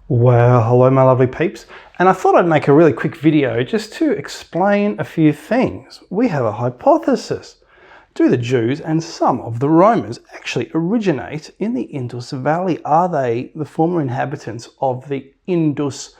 Well, hello my lovely peeps, and I thought I'd make a really quick video just to explain a few things. We have a hypothesis. Do the Jews and some of the Romans actually originate in the Indus Valley? Are they the former inhabitants of the Indus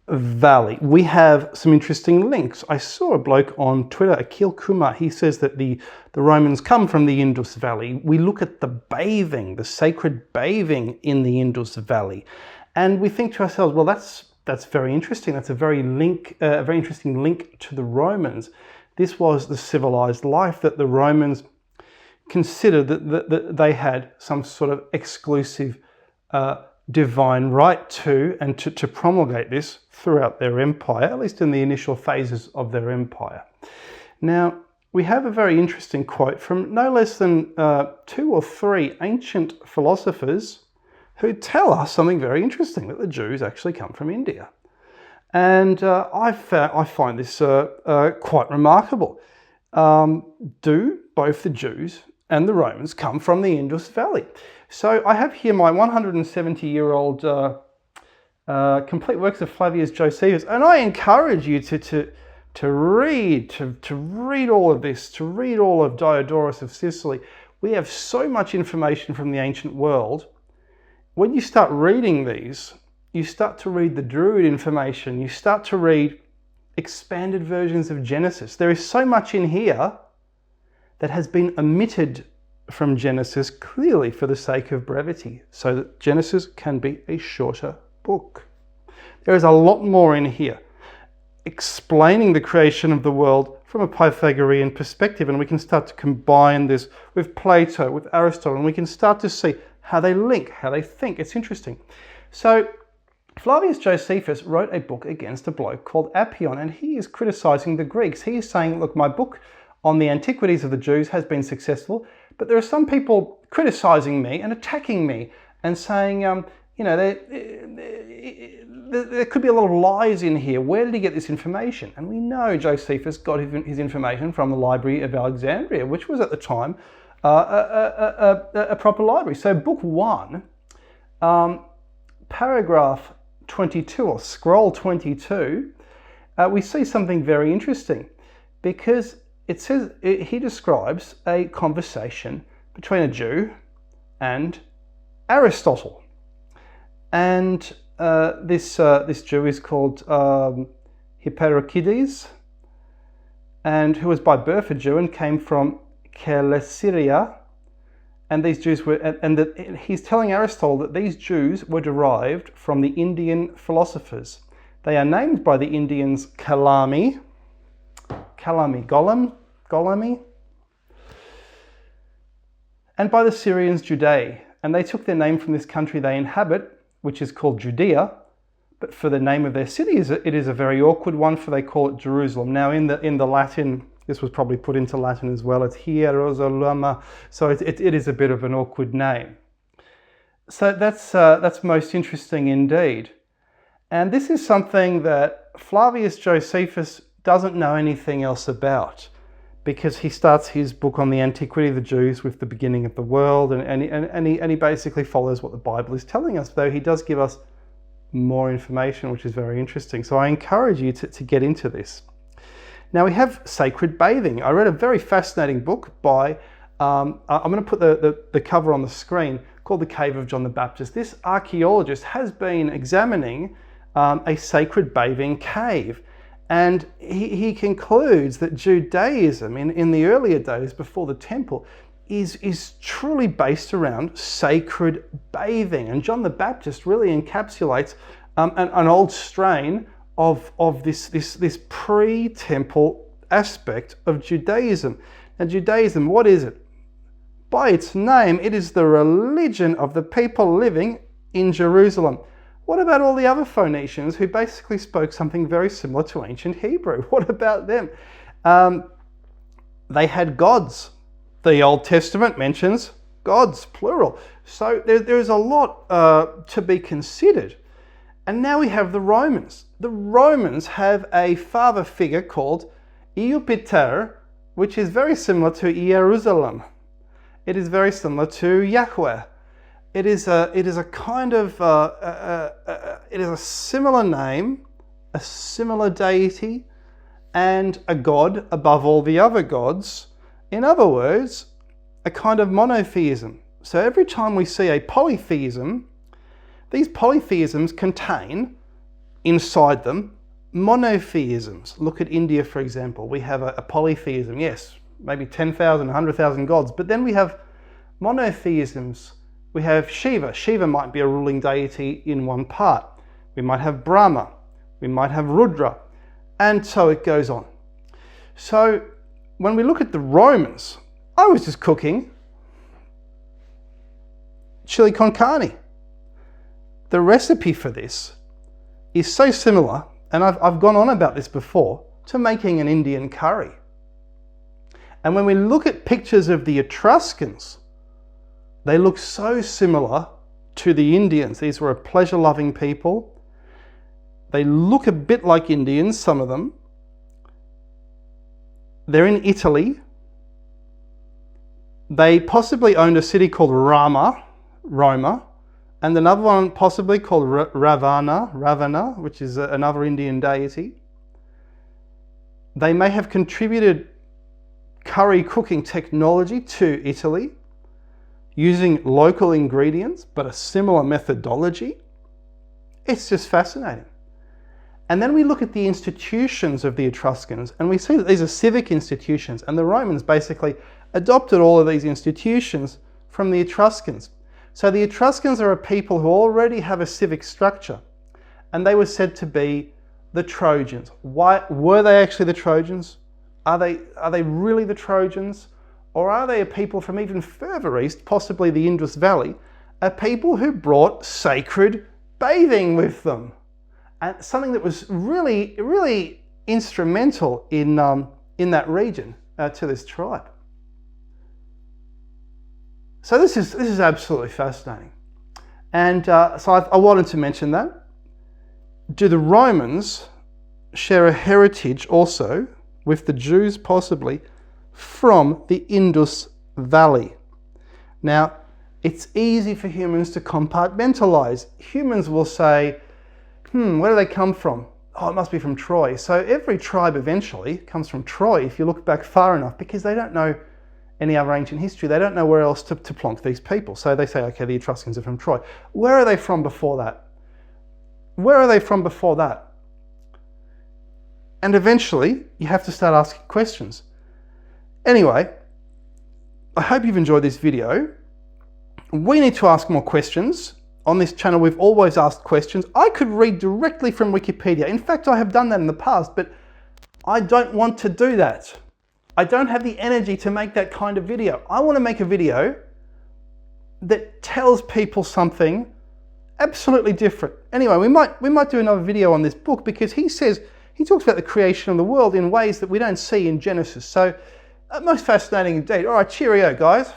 Valley? We have some interesting links. I saw a bloke on Twitter, Akil Kumar. He says that the Romans come from the Indus Valley. We look at the bathing, the sacred bathing in the Indus Valley. And we think to ourselves, well, that's very interesting. That's a very interesting link to the Romans. This was the civilized life that the Romans considered that they had some sort of exclusive divine right to, and to promulgate this throughout their empire, at least in the initial phases of their empire. Now, we have a very interesting quote from no less than 2 or 3 ancient philosophers who tell us something very interesting, that the Jews actually come from India. And I find this quite remarkable. Do both the Jews and the Romans come from the Indus Valley? So I have here my 170-year-old complete works of Flavius Josephus, and I encourage you to read all of this, to read all of Diodorus of Sicily. We have so much information from the ancient world. When you start reading these, you start to read the Druid information, you start to read expanded versions of Genesis. There is so much in here that has been omitted from Genesis, clearly for the sake of brevity, so that Genesis can be a shorter book. There is a lot more in here, explaining the creation of the world from a Pythagorean perspective, and we can start to combine this with Plato, with Aristotle, and we can start to see how they link, how they think. It's interesting. So Flavius Josephus wrote a book against a bloke called Appian, and he is criticizing the Greeks. He is saying, look, my book on the antiquities of the Jews has been successful, but there are some people criticizing me and attacking me and saying, there could be a lot of lies in here. Where did he get this information? And we know Josephus got his information from the Library of Alexandria, which was at the time a proper library. So book 1, paragraph 22 or scroll 22, we see something very interesting, because it says, he describes a conversation between a Jew and Aristotle. And this Jew is called Hipparchides, and who was by birth a Jew and came from Celesyria. And these Jews were, he's telling Aristotle that these Jews were derived from the Indian philosophers. They are named by the Indians Golami, and by the Syrians Judea. And they took their name from this country they inhabit, which is called Judea. But for the name of their city, it is a very awkward one, for they call it Jerusalem. Now in the Latin, this was probably put into Latin as well, it's Hierosolima, so it is a bit of an awkward name. So that's most interesting indeed. And this is something that Flavius Josephus doesn't know anything else about, because he starts his book on the antiquity of the Jews with the beginning of the world, and he basically follows what the Bible is telling us, though he does give us more information, which is very interesting. So I encourage you to get into this. Now we have sacred bathing. I read a very fascinating book by, I'm going to put the cover on the screen, called The Cave of John the Baptist. This archaeologist has been examining a sacred bathing cave. And he concludes that Judaism in the earlier days before the temple is truly based around sacred bathing. And John the Baptist really encapsulates an old strain of this pre-temple aspect of Judaism. Now Judaism, what is it? By its name, it is the religion of the people living in Jerusalem. What about all the other Phoenicians who basically spoke something very similar to ancient Hebrew? What about them? They had gods. The Old Testament mentions gods, plural. So there's a lot to be considered. And now we have the Romans. The Romans have a father figure called Eupator, which is very similar to Jerusalem. It is very similar to Yahweh. It is a kind of it is a similar name, a similar deity, and a god above all the other gods. In other words, a kind of monotheism. So every time we see a polytheism, these polytheisms contain inside them monotheisms. Look at India, for example. We have a polytheism, yes, maybe 10,000, 100,000 gods, but then we have monotheisms. We have Shiva. Shiva might be a ruling deity in one part. We might have Brahma. We might have Rudra. And so it goes on. So when we look at the Romans, I was just cooking chili con carne. The recipe for this is so similar, and I've gone on about this before, to making an Indian curry. And when we look at pictures of the Etruscans, they look so similar to the Indians. These were a pleasure-loving people. They look a bit like Indians, some of them. They're in Italy. They possibly owned a city called Roma, and another one possibly called Ravana, which is another Indian deity. They may have contributed curry cooking technology to Italy, using local ingredients, but a similar methodology. It's just fascinating. And then we look at the institutions of the Etruscans, and we see that these are civic institutions, and the Romans basically adopted all of these institutions from the Etruscans. So the Etruscans are a people who already have a civic structure, and they were said to be the Trojans. Why were they actually the Trojans? Are they really the Trojans? Or are they a people from even further east, possibly the Indus Valley, a people who brought sacred bathing with them? And something that was really, really instrumental in that region to this tribe. So this is absolutely fascinating. And so I wanted to mention that. Do the Romans share a heritage also with the Jews, possibly, from the Indus Valley? Now, it's easy for humans to compartmentalize. Humans will say, where do they come from? Oh, it must be from Troy. So every tribe eventually comes from Troy if you look back far enough, because they don't know any other ancient history. They don't know where else to plonk these people. So they say, okay, the Etruscans are from Troy. Where are they from before that? Where are they from before that? And eventually, you have to start asking questions. Anyway, I hope you've enjoyed this video. We need to ask more questions. On this channel, we've always asked questions. I could read directly from Wikipedia. In fact, I have done that in the past, but I don't want to do that. I don't have the energy to make that kind of video. I want to make a video that tells people something absolutely different. Anyway, we might do another video on this book, because he talks about the creation of the world in ways that we don't see in Genesis. So, most fascinating indeed. All right, cheerio, guys.